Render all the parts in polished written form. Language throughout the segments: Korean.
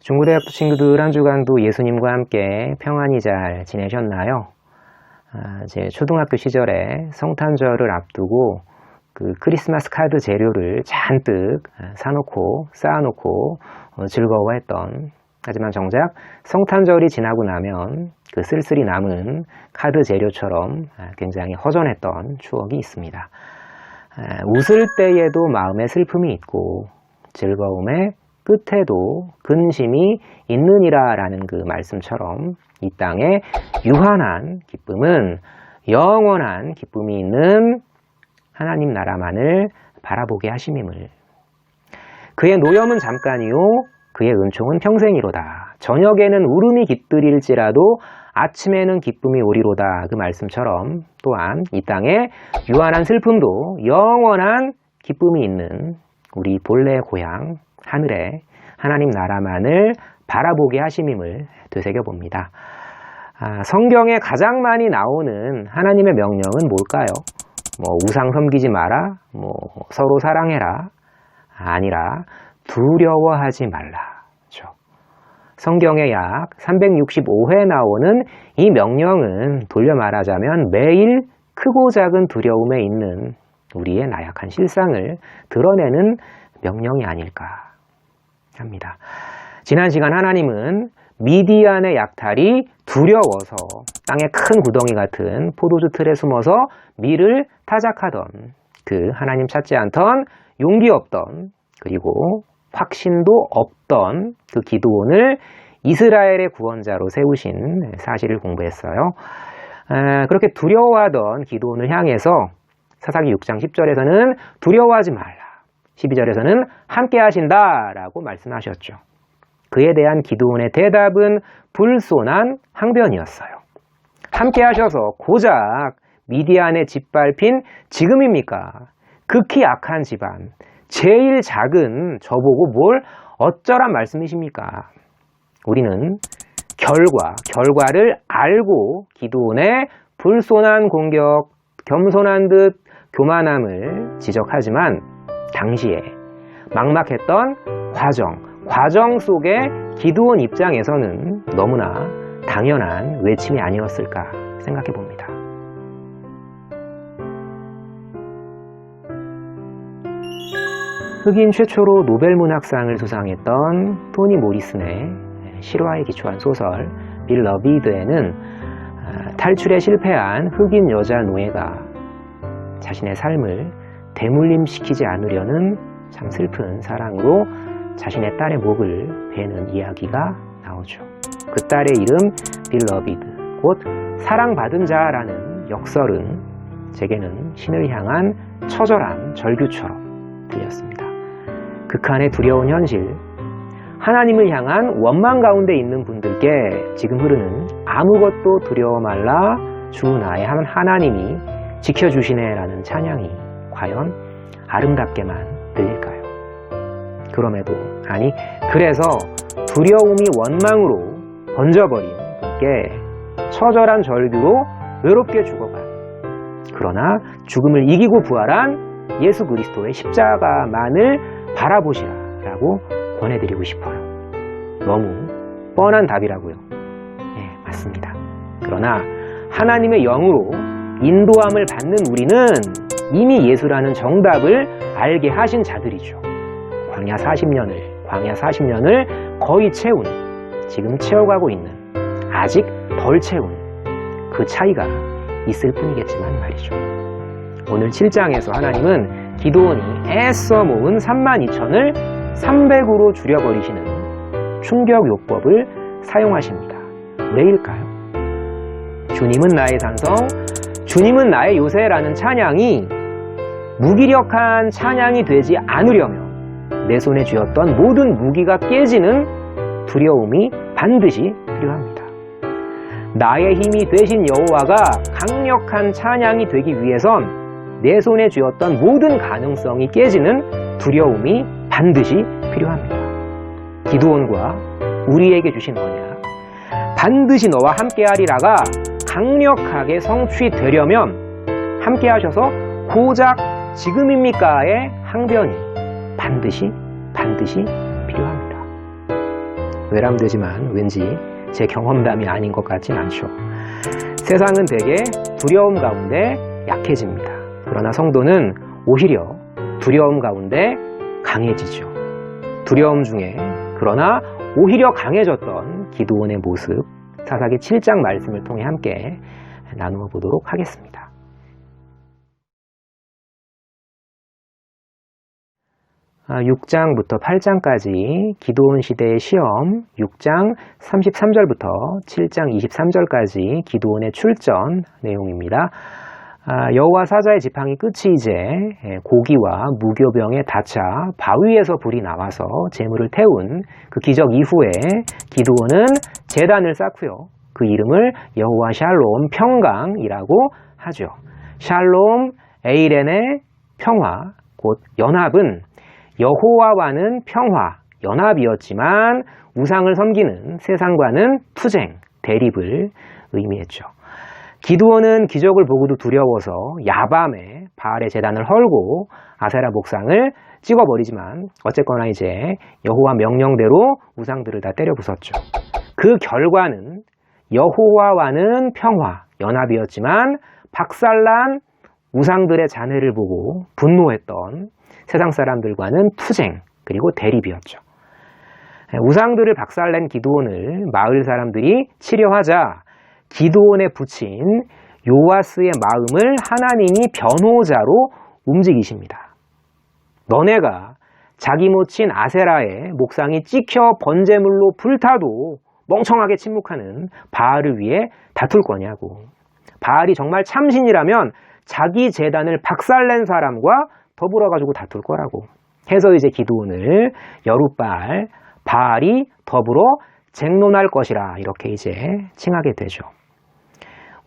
중고대학교 친구들 한 주간도 예수님과 함께 평안히 잘 지내셨나요? 제 초등학교 시절에 성탄절을 앞두고 그 크리스마스 카드 재료를 잔뜩 사놓고 쌓아놓고 즐거워했던, 하지만 정작 성탄절이 지나고 나면 그 쓸쓸히 남은 카드 재료처럼 굉장히 허전했던 추억이 있습니다. 웃을 때에도 마음에 슬픔이 있고 즐거움의 끝에도 근심이 있느니라 라는 그 말씀처럼 이 땅의 유한한 기쁨은 영원한 기쁨이 있는 하나님 나라만을 바라보게 하심임을. 그의 노염은 잠깐이요 그의 은총은 평생이로다. 저녁에는 울음이 깃들일지라도 아침에는 기쁨이 오리로다. 그 말씀처럼 또한 이 땅의 유한한 슬픔도 영원한 기쁨이 있는 우리 본래 고향 하늘의 하나님 나라만을 바라보게 하심임을 되새겨봅니다. 성경에 가장 많이 나오는 하나님의 명령은 뭘까요? 우상 섬기지 마라, 서로 사랑해라, 아니라 두려워하지 말라죠. 성경에 약 365회 나오는 이 명령은 돌려 말하자면 매일 크고 작은 두려움에 있는 우리의 나약한 실상을 드러내는 명령이 아닐까 합니다. 지난 시간 하나님은 미디안의 약탈이 두려워서 땅에 큰 구덩이 같은 포도주 틀에 숨어서 밀을 타작하던 그 하나님 찾지 않던 용기 없던 그리고 확신도 없던 그 기드온을 이스라엘의 구원자로 세우신 사실을 공부했어요. 그렇게 두려워하던 기드온을 향해서 사사기 6장 10절에서는 두려워하지 말라, 12절에서는 함께 하신다라고 말씀하셨죠. 그에 대한 기드온의 대답은 불손한 항변이었어요. 함께 하셔서 고작 미디안에 짓밟힌 지금입니까? 극히 약한 집안, 제일 작은 저보고 뭘 어쩌란 말씀이십니까? 우리는 결과를 알고 기드온의 불손한 공격, 겸손한 듯 교만함을 지적하지만 당시에 막막했던 과정 속에 기드온 입장에서는 너무나 당연한 외침이 아니었을까 생각해 봅니다. 흑인 최초로 노벨문학상을 수상했던 토니 모리슨의 실화에 기초한 소설 빌 러비드에는 탈출에 실패한 흑인 여자 노예가 자신의 삶을 대물림시키지 않으려는 참 슬픈 사랑으로 자신의 딸의 목을 베는 이야기가 나오죠. 그 딸의 이름 빌 러비드, 곧 사랑받은 자라는 역설은 제게는 신을 향한 처절한 절규처럼 들렸습니다. 극한의 두려운 현실, 하나님을 향한 원망 가운데 있는 분들께 지금 흐르는 아무것도 두려워 말라 주 나의 한 하나님이 지켜주시네 라는 찬양이 과연 아름답게만 들릴까요? 그래서 두려움이 원망으로 번져버린 분께 처절한 절규로 외롭게 죽어간, 그러나 죽음을 이기고 부활한 예수 그리스도의 십자가만을 바라보시라 라고 권해드리고 싶어요. 너무 뻔한 답이라고요. 네, 맞습니다. 그러나 하나님의 영으로 인도함을 받는 우리는 이미 예수라는 정답을 알게 하신 자들이죠. 광야 40년을 거의 채운, 지금 채워가고 있는, 아직 덜 채운 그 차이가 있을 뿐이겠지만 말이죠. 오늘 7장에서 하나님은 기드온이 애써 모은 32,000을 300으로 줄여버리시는 충격요법을 사용하십니다. 왜일까요? 주님은 나의 산성, 주님은 나의 요새라는 찬양이 무기력한 찬양이 되지 않으려면 내 손에 쥐었던 모든 무기가 깨지는 두려움이 반드시 필요합니다. 나의 힘이 되신 여호와가 강력한 찬양이 되기 위해선 내 손에 쥐었던 모든 가능성이 깨지는 두려움이 반드시 필요합니다. 기드온과 우리에게 주신 언약, 반드시 너와 함께하리라가 강력하게 성취되려면 함께 하셔서 고작 지금입니까의 항변이 반드시 필요합니다. 외람되지만 왠지 제 경험담이 아닌 것 같진 않죠. 세상은 대개 두려움 가운데 약해집니다. 그러나 성도는 오히려 두려움 가운데 강해지죠. 두려움 중에 그러나 오히려 강해졌던 기드온의 모습, 사사기 7장 말씀을 통해 함께 나누어 보도록 하겠습니다. 아, 6장부터 8장까지 기드온 시대의 시험, 6장 33절부터 7장 23절까지 기드온의 출전 내용입니다. 여호와 사자의 지팡이 끝이 이제 고기와 무교병에 닿자 바위에서 불이 나와서 재물을 태운 그 기적 이후에 기드온은 제단을 쌓고요. 그 이름을 여호와 샬롬 평강이라고 하죠. 샬롬 에이렌의 평화, 곧 연합은 여호와와는 평화, 연합이었지만 우상을 섬기는 세상과는 투쟁, 대립을 의미했죠. 기드온은 기적을 보고도 두려워서 야밤에 바알의 제단을 헐고 아세라 목상을 찍어버리지만 어쨌거나 이제 여호와 명령대로 우상들을 다 때려 부쉈죠. 그 결과는 여호와와는 평화, 연합이었지만 박살난 우상들의 잔해를 보고 분노했던 세상 사람들과는 투쟁, 그리고 대립이었죠. 우상들을 박살낸 기드온을 마을 사람들이 치려하자 기드온에 붙인 요아스의 마음을 하나님이 변호자로 움직이십니다. 너네가 자기 모친 아세라의 목상이 찍혀 번제물로 불타도 멍청하게 침묵하는 바알을 위해 다툴 거냐고. 바알이 정말 참신이라면 자기 제단을 박살낸 사람과 더불어가지고 다툴 거라고 해서 이제 기드온을 여룻바알, 바알이 더불어 쟁론할 것이라 이렇게 이제 칭하게 되죠.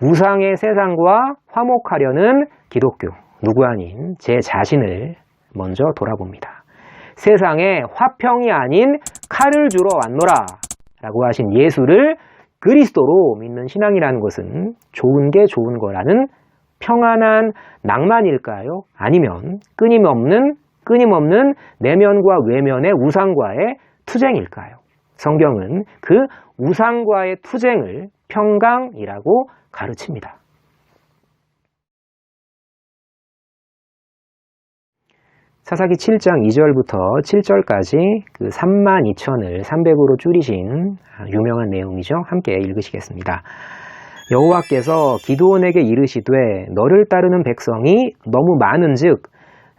우상의 세상과 화목하려는 기독교, 누구 아닌 제 자신을 먼저 돌아봅니다. 세상에 화평이 아닌 칼을 주러 왔노라 라고 하신 예수를 그리스도로 믿는 신앙이라는 것은 좋은 게 좋은 거라는 평안한 낭만일까요? 아니면 끊임없는 내면과 외면의 우상과의 투쟁일까요? 성경은 그 우상과의 투쟁을 평강이라고 가르칩니다. 사사기 7장 2절부터 7절까지 그 32,000을 300으로 줄이신 유명한 내용이죠. 함께 읽으시겠습니다. 여호와께서 기드온에게 이르시되 너를 따르는 백성이 너무 많은즉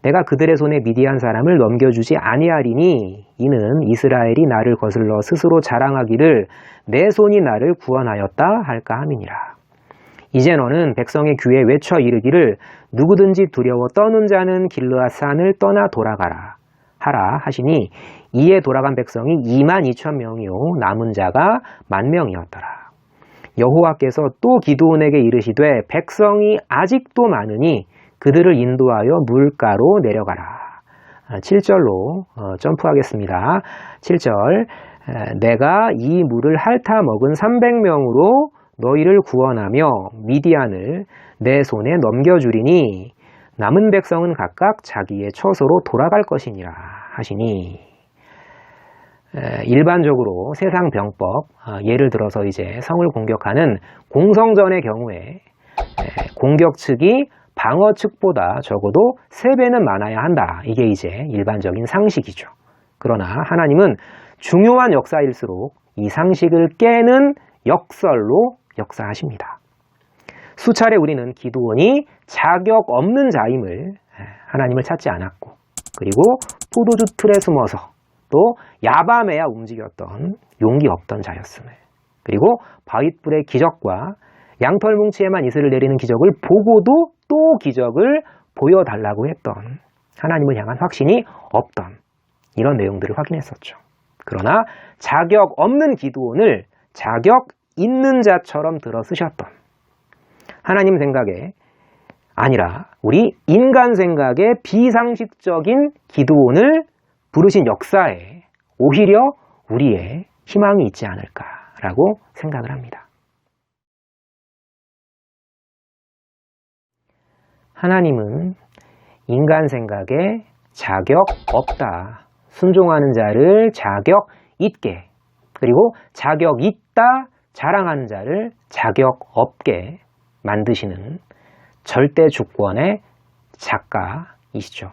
내가 그들의 손에 미디안 사람을 넘겨주지 아니하리니 이는 이스라엘이 나를 거슬러 스스로 자랑하기를 내 손이 나를 구원하였다 할까 함이니라. 이제 너는 백성의 귀에 외쳐 이르기를 누구든지 두려워 떠는 자는 길르앗 산을 떠나 돌아가라 하라 하시니 이에 돌아간 백성이 22,000명이요 남은 자가 10,000명이었더라. 여호와께서 또 기드온에게 이르시되 백성이 아직도 많으니 그들을 인도하여 물가로 내려가라. 7절로 점프하겠습니다. 7절 내가 이 물을 핥아 먹은 300명으로 너희를 구원하며 미디안을 내 손에 넘겨주리니 남은 백성은 각각 자기의 처소로 돌아갈 것이니라 하시니 일반적으로 세상 병법, 예를 들어서 이제 성을 공격하는 공성전의 경우에 공격 측이 방어 측보다 적어도 3배는 많아야 한다. 이게 이제 일반적인 상식이죠. 그러나 하나님은 중요한 역사일수록 이 상식을 깨는 역설로 역사하십니다. 수차례 우리는 기드온이 자격 없는 자임을 하나님을 찾지 않았고, 그리고 포도주 틀에 숨어서 또 야밤에야 움직였던 용기 없던 자였음을, 그리고 바윗불의 기적과 양털 뭉치에만 이슬을 내리는 기적을 보고도 또 기적을 보여달라고 했던 하나님을 향한 확신이 없던 이런 내용들을 확인했었죠. 그러나 자격 없는 기드온을 자격 있는 자처럼 들어 쓰셨던, 하나님 생각에 아니라 우리 인간 생각에 비상식적인 기드온을 부르신 역사에 오히려 우리의 희망이 있지 않을까라고 생각을 합니다. 하나님은 인간 생각에 자격 없다, 순종하는 자를 자격 있게 그리고 자격 있다 자랑하는 자를 자격 없게 만드시는 절대 주권의 작가이시죠.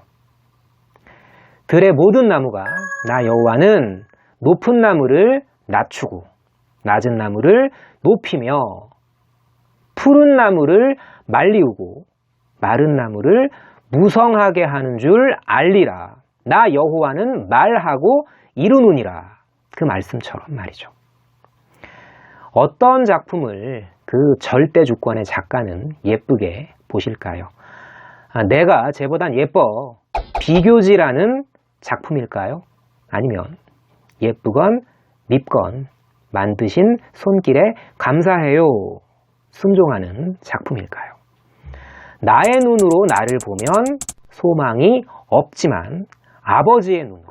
들의 모든 나무가 나 여호와는 높은 나무를 낮추고 낮은 나무를 높이며 푸른 나무를 말리우고 마른 나무를 무성하게 하는 줄 알리라. 나 여호와는 말하고 이루느니라. 그 말씀처럼 말이죠. 어떤 작품을 그 절대 주권의 작가는 예쁘게 보실까요? 내가 쟤보단 예뻐. 비교지라는 작품일까요? 아니면 예쁘건 밉건 만드신 손길에 감사해요. 순종하는 작품일까요? 나의 눈으로 나를 보면 소망이 없지만 아버지의 눈으로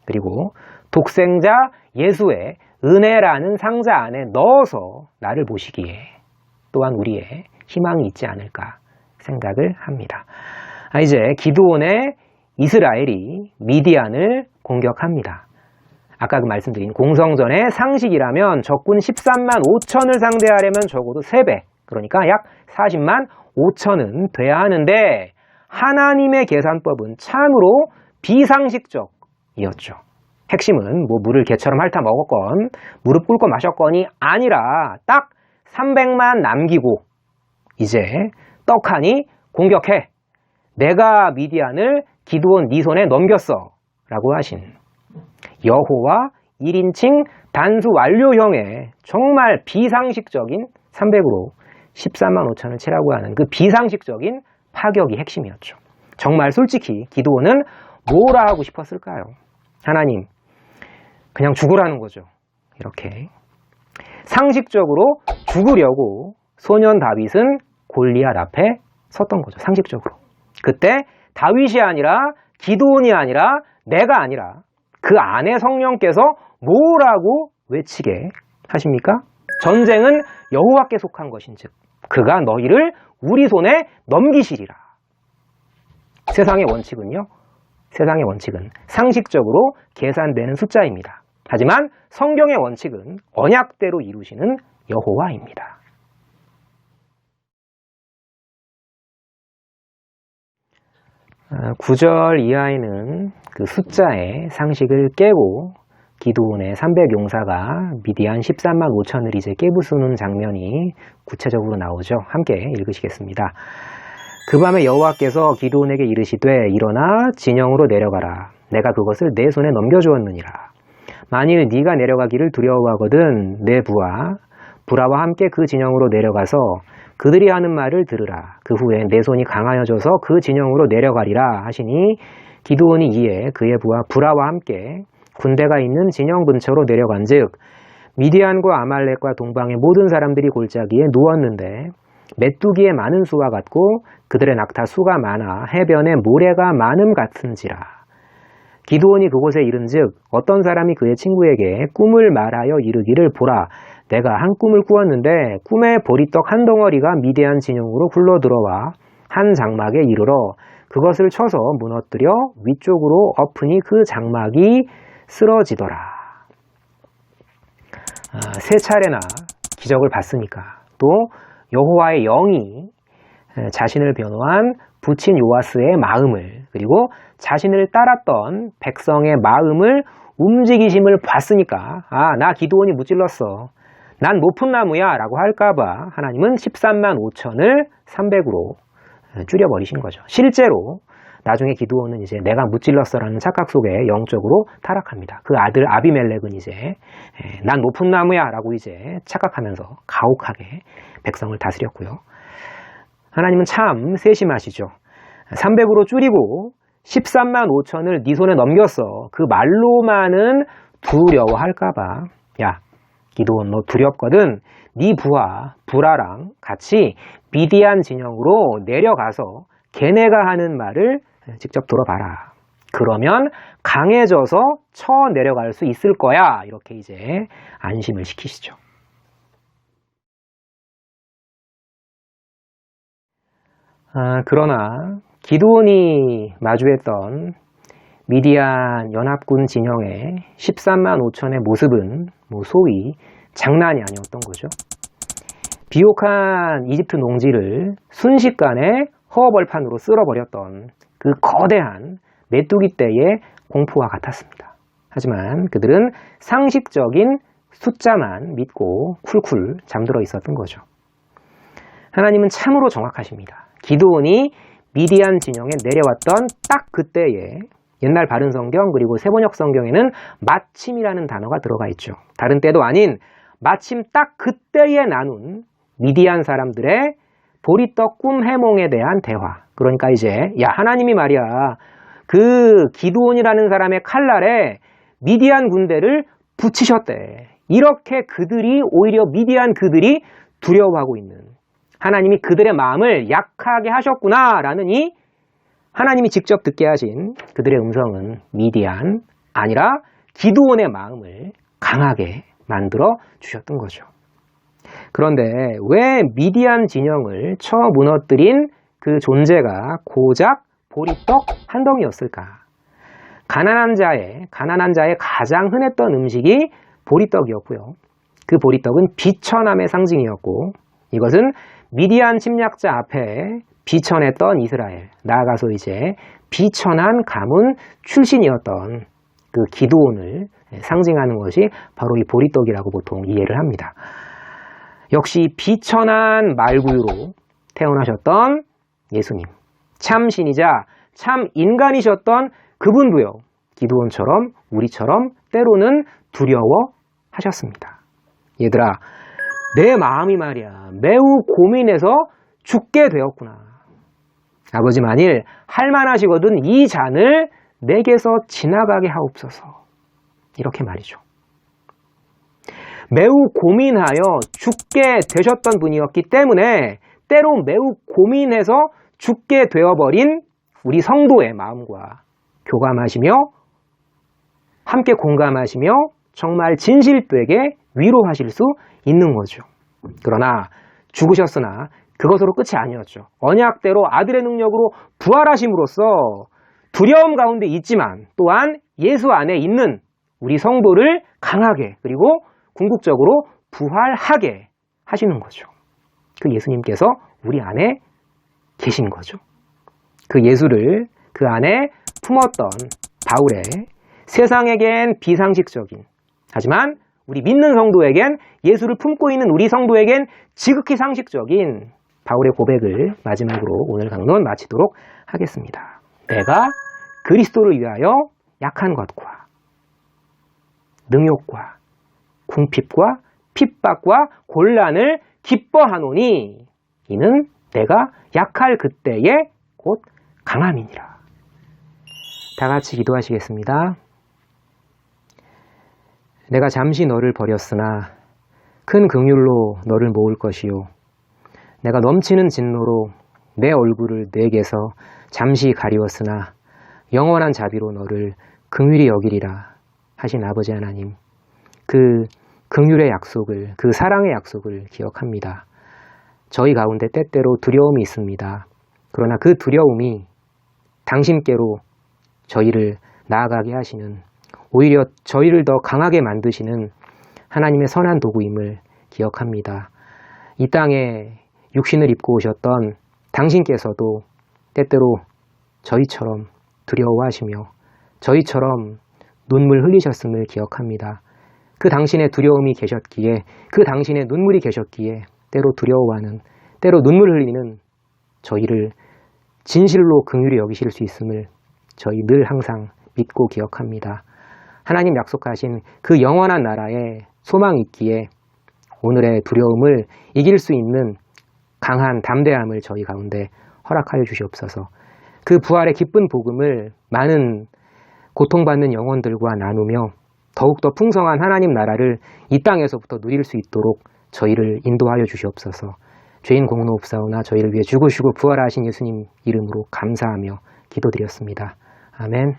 그리고 독생자 예수의 은혜라는 상자 안에 넣어서 나를 보시기에 또한 우리의 희망이 있지 않을까 생각을 합니다. 이제 기드온의 이스라엘이 미디안을 공격합니다. 아까 그 말씀드린 공성전의 상식이라면 적군 13만 5천을 상대하려면 적어도 3배, 그러니까 약 40만 5천은 돼야 하는데 하나님의 계산법은 참으로 비상식적이었죠. 핵심은 뭐 물을 개처럼 핥아 먹었건 무릎 꿇고 마셨건이 아니라 딱 300만 남기고 이제 떡하니 공격해. 내가 미디안을 기드온 네 손에 넘겼어 라고 하신 여호와 1인칭 단수 완료형의 정말 비상식적인 300으로 13만 5천을 치라고 하는 그 비상식적인 파격이 핵심이었죠. 정말 솔직히 기드온은 뭐라 하고 싶었을까요? 하나님, 그냥 죽으라는 거죠. 이렇게 상식적으로 죽으려고 소년 다윗은 골리앗 앞에 섰던 거죠. 상식적으로. 그때 다윗이 아니라 기드온이 아니라 내가 아니라 그 안에 성령께서 뭐라고 외치게 하십니까? 전쟁은 여호와께 속한 것인즉 그가 너희를 우리 손에 넘기시리라. 세상의 원칙은요. 세상의 원칙은 상식적으로 계산되는 숫자입니다. 하지만 성경의 원칙은 언약대로 이루시는 여호와입니다. 구절 이하에는 그 숫자의 상식을 깨고 기드온의 300용사가 미디안 13만 5천을 이제 깨부수는 장면이 구체적으로 나오죠. 함께 읽으시겠습니다. 그 밤에 여호와께서 기드온에게 이르시되 일어나 진영으로 내려가라. 내가 그것을 내 손에 넘겨주었느니라. 만일 네가 내려가기를 두려워하거든 내 부하 브라와 함께 그 진영으로 내려가서 그들이 하는 말을 들으라. 그 후에 내 손이 강하여져서 그 진영으로 내려가리라 하시니 기드온이 이에 그의 부하 브라와 함께 군대가 있는 진영 근처로 내려간즉 미디안과 아말렉과 동방의 모든 사람들이 골짜기에 누웠는데 메뚜기의 많은 수와 같고 그들의 낙타 수가 많아 해변에 모래가 많음 같은지라. 기드온이 그곳에 이른즉 어떤 사람이 그의 친구에게 꿈을 말하여 이르기를 보라. 내가 한 꿈을 꾸었는데 꿈에 보리떡 한 덩어리가 미디안 진영으로 굴러들어와 한 장막에 이르러 그것을 쳐서 무너뜨려 위쪽으로 엎으니 그 장막이 쓰러지더라. 세 차례나 기적을 봤으니까 또 여호와의 영이 자신을 변호한 부친 요아스의 마음을 그리고 자신을 따랐던 백성의 마음을 움직이심을 봤으니까 나 기드온이 무찔렀어. 난 높은 나무야 라고 할까봐 하나님은 13만 5천을 300으로 줄여버리신 거죠. 실제로 나중에 기드온은 이제 내가 무찔렀어라는 착각 속에 영적으로 타락합니다. 그 아들 아비멜렉은 이제 난 높은 나무야 라고 이제 착각하면서 가혹하게 백성을 다스렸고요. 하나님은 참 세심하시죠. 300으로 줄이고 13만 5천을 네 손에 넘겼어. 그 말로만은 두려워할까봐 야 기드온 너 두렵거든. 네 부하 브라랑 같이 미디안 진영으로 내려가서 걔네가 하는 말을 직접 들어봐라. 그러면 강해져서 쳐 내려갈 수 있을 거야. 이렇게 이제 안심을 시키시죠. 그러나 기드온이 마주했던 미디안 연합군 진영의 13만 5천의 모습은 소위 장난이 아니었던 거죠. 비옥한 이집트 농지를 순식간에 허허벌판으로 쓸어버렸던 그 거대한 메뚜기 떼의 공포와 같았습니다. 하지만 그들은 상식적인 숫자만 믿고 쿨쿨 잠들어 있었던 거죠. 하나님은 참으로 정확하십니다. 기드온이 미디안 진영에 내려왔던 딱 그때에 옛날 바른 성경 그리고 세번역 성경에는 마침이라는 단어가 들어가 있죠. 다른 때도 아닌 마침 딱 그때에 나눈 미디안 사람들의 보리떡 꿈 해몽에 대한 대화. 그러니까 이제 하나님이 말이야 그 기드온이라는 사람의 칼날에 미디안 군대를 붙이셨대. 이렇게 그들이 오히려 미디안 그들이 두려워하고 있는 하나님이 그들의 마음을 약하게 하셨구나 라는 이 하나님이 직접 듣게 하신 그들의 음성은 미디안 아니라 기드온의 마음을 강하게 만들어 주셨던 거죠. 그런데 왜 미디안 진영을 쳐 무너뜨린 그 존재가 고작 보리떡 한 덩이였을까? 가난한 자의 가장 흔했던 음식이 보리떡이었고요. 그 보리떡은 비천함의 상징이었고 이것은 미디안 침략자 앞에 비천했던 이스라엘, 나아가서 이제 비천한 가문 출신이었던 그 기드온을 상징하는 것이 바로 이 보리떡이라고 보통 이해를 합니다. 역시 비천한 말구유로 태어나셨던 예수님, 참 신이자 참 인간이셨던 그분도요, 기드온처럼 우리처럼 때로는 두려워하셨습니다. 얘들아, 내 마음이 말이야 매우 고민해서 죽게 되었구나. 아버지 만일 할만하시거든 이 잔을 내게서 지나가게 하옵소서. 이렇게 말이죠. 매우 고민하여 죽게 되셨던 분이었기 때문에 때로 매우 고민해서 죽게 되어버린 우리 성도의 마음과 교감하시며 함께 공감하시며 정말 진실되게 위로하실 수 있는 거죠. 그러나 죽으셨으나 그것으로 끝이 아니었죠. 언약대로 아들의 능력으로 부활하심으로써 두려움 가운데 있지만 또한 예수 안에 있는 우리 성도를 강하게 그리고 궁극적으로 부활하게 하시는 거죠. 그 예수님께서 우리 안에 계신 거죠. 그 예수를 그 안에 품었던 바울의 세상에겐 비상식적인 하지만 우리 믿는 성도에겐 예수를 품고 있는 우리 성도에겐 지극히 상식적인 바울의 고백을 마지막으로 오늘 강론 마치도록 하겠습니다. 내가 그리스도를 위하여 약한 것과 능욕과 궁핍과 핍박과 곤란을 기뻐하노니 이는 내가 약할 그때에 곧 강함이니라. 다 같이 기도하시겠습니다. 내가 잠시 너를 버렸으나 큰 긍휼로 너를 모을 것이요 내가 넘치는 진노로 내 얼굴을 내게서 잠시 가리웠으나 영원한 자비로 너를 긍휼히 여기리라 하신 아버지 하나님, 그 긍휼의 약속을, 그 사랑의 약속을 기억합니다. 저희 가운데 때때로 두려움이 있습니다. 그러나 그 두려움이 당신께로 저희를 나아가게 하시는, 오히려 저희를 더 강하게 만드시는 하나님의 선한 도구임을 기억합니다. 이 땅에 육신을 입고 오셨던 당신께서도 때때로 저희처럼 두려워하시며 저희처럼 눈물 흘리셨음을 기억합니다. 그 당신의 두려움이 계셨기에, 그 당신의 눈물이 계셨기에 때로 두려워하는, 때로 눈물 흘리는 저희를 진실로 긍휼히 여기실 수 있음을 저희 늘 항상 믿고 기억합니다. 하나님 약속하신 그 영원한 나라에 소망이 있기에 오늘의 두려움을 이길 수 있는 강한 담대함을 저희 가운데 허락하여 주시옵소서. 그 부활의 기쁜 복음을 많은 고통받는 영혼들과 나누며 더욱더 풍성한 하나님 나라를 이 땅에서부터 누릴 수 있도록 저희를 인도하여 주시옵소서. 죄인 공로옵사오나 저희를 위해 죽으시고 부활하신 예수님 이름으로 감사하며 기도드렸습니다. 아멘.